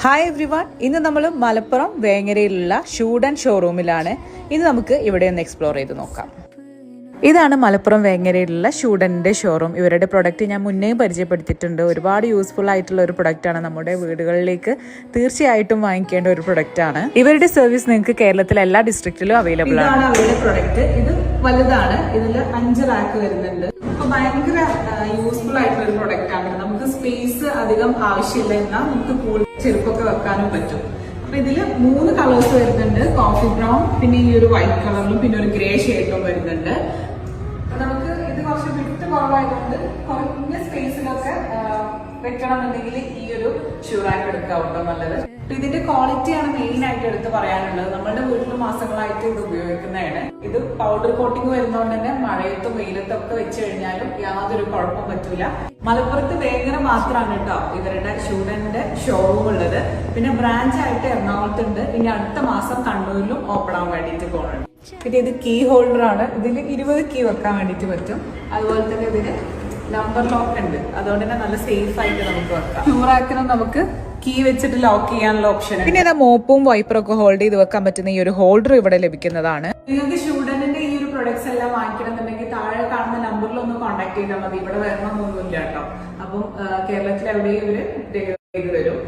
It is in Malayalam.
ഹായ് എവ്രി വൺ, ഇന്ന് നമ്മൾ മലപ്പുറം വേങ്ങരയിലുള്ള ഷൂഡ് ആൻഡ് ഷോറൂമിലാണ്. ഇന്ന് നമുക്ക് ഇവിടെ ഒന്ന് എക്സ്പ്ലോർ ചെയ്ത് നോക്കാം. ഇതാണ് മലപ്പുറം വേങ്ങരയിലുള്ള ഷൂഡൻ്റെ ഷോറൂം. ഇവരുടെ പ്രൊഡക്റ്റ് ഞാൻ മുന്നേ പരിചയപ്പെടുത്തിയിട്ടുണ്ട്. ഒരുപാട് യൂസ്ഫുൾ ആയിട്ടുള്ള ഒരു പ്രൊഡക്റ്റാണ്. നമ്മുടെ വീടുകളിലേക്ക് തീർച്ചയായിട്ടും വാങ്ങിക്കേണ്ട ഒരു പ്രൊഡക്റ്റാണ്. ഇവരുടെ സർവീസ് നിങ്ങൾക്ക് കേരളത്തിലെ എല്ലാ ഡിസ്ട്രിക്റ്റിലും അവൈലബിൾ ആണ്. അവരുടെ പ്രൊഡക്റ്റ് ഇത് വലുതാണ്. ഇതിൽ 5 റാക്ക് വരുന്നുണ്ട്. അപ്പൊ ഭയങ്കര യൂസ്ഫുൾ ആയിട്ടുള്ള ഒരു പ്രൊഡക്റ്റ് ആണ്. നമുക്ക് സ്പേസ് അധികം ആവശ്യമില്ല, എന്നാൽ നമുക്ക് കൂടുതൽ ചെരുപ്പൊക്കെ വെക്കാനും പറ്റും. അപ്പൊ ഇതില് 3 കളേഴ്സ് വരുന്നുണ്ട്. കോഫി ബ്രൗൺ, പിന്നെ ഈ ഒരു വൈറ്റ് കളറിലും പിന്നെ ഒരു ഗ്രേ ഷെയ്ഡും വരുന്നുണ്ട്. നമുക്ക് ഇത് കുറച്ച് വിട്ട് കുറവായതുകൊണ്ട് കുറഞ്ഞ സ്പേസിലൊക്കെ വെക്കണമെന്നുണ്ടെങ്കിൽ ഈ ഒരു ഷൂ റാക്ക് എടുക്കാവുണ്ടോ നല്ലത്. ഇതിന്റെ ക്വാളിറ്റിയാണ് മെയിൻ ആയിട്ട് എടുത്ത് പറയാനുള്ളത്. നമ്മുടെ വീട്ടിൽ മാസങ്ങളായിട്ട് ഇത് ഉപയോഗിക്കുന്നതാണ്. ഇത് പൗഡർ കോട്ടിംഗ് വരുന്നതുകൊണ്ട് തന്നെ മഴയത്തും വെയിലത്തും ഒക്കെ വെച്ച് കഴിഞ്ഞാലും യാതൊരു കുഴപ്പം പറ്റൂല. മലപ്പുറത്ത് വേങ്ങര മാത്രമാണ് കേട്ടോ ഇവരുടെ ഷൂഡന്റെ ഷോറൂം ഉള്ളത്. പിന്നെ ബ്രാഞ്ച് ആയിട്ട് എറണാകുളത്തുണ്ട്. ഇനി അടുത്ത മാസം കണ്ണൂരിലും ഓപ്പൺ ആവാൻ വേണ്ടിയിട്ട് പോകുന്നുണ്ട്. പിന്നെ ഇത് കീ ഹോൾഡർ ആണ്. ഇതിൽ 20 കീ വെക്കാൻ വേണ്ടിയിട്ട് പറ്റും. അതുപോലെ തന്നെ ഇതിന് നമ്പർ ലോക്ക് ഉണ്ട്. അതുകൊണ്ട് തന്നെ നല്ല സേഫ് ആയിട്ട് നമുക്ക് വെക്കാം. ഷൂറാക്കിനും നമുക്ക് കീ വെച്ചിട്ട് ലോക്ക് ചെയ്യാനുള്ള ഓപ്ഷൻ. പിന്നെ ഇതാ മോപ്പും വൈപ്പറും ഒക്കെ ഹോൾഡ് ചെയ്ത് വെക്കാൻ പറ്റുന്ന ഈ ഒരു ഹോൾഡർ ഇവിടെ ലഭിക്കുന്നതാണ്. നിങ്ങൾക്ക് ഷൂഡന്റെ ഈ ഒരു പ്രൊഡക്ട്സ് എല്ലാം വാങ്ങിക്കണമെന്നുണ്ടെങ്കിൽ താഴെ കാണുന്ന നമ്പറിൽ ഒന്ന് കോൺടാക്ട് ചെയ്താൽ മതി. ഇവിടെ വരണമെന്നൊന്നുമില്ല കേട്ടോ. അപ്പം കേരളത്തിൽ എവിടെയും ഇവര് ഡെലിവറി ചെയ്ത് തരും.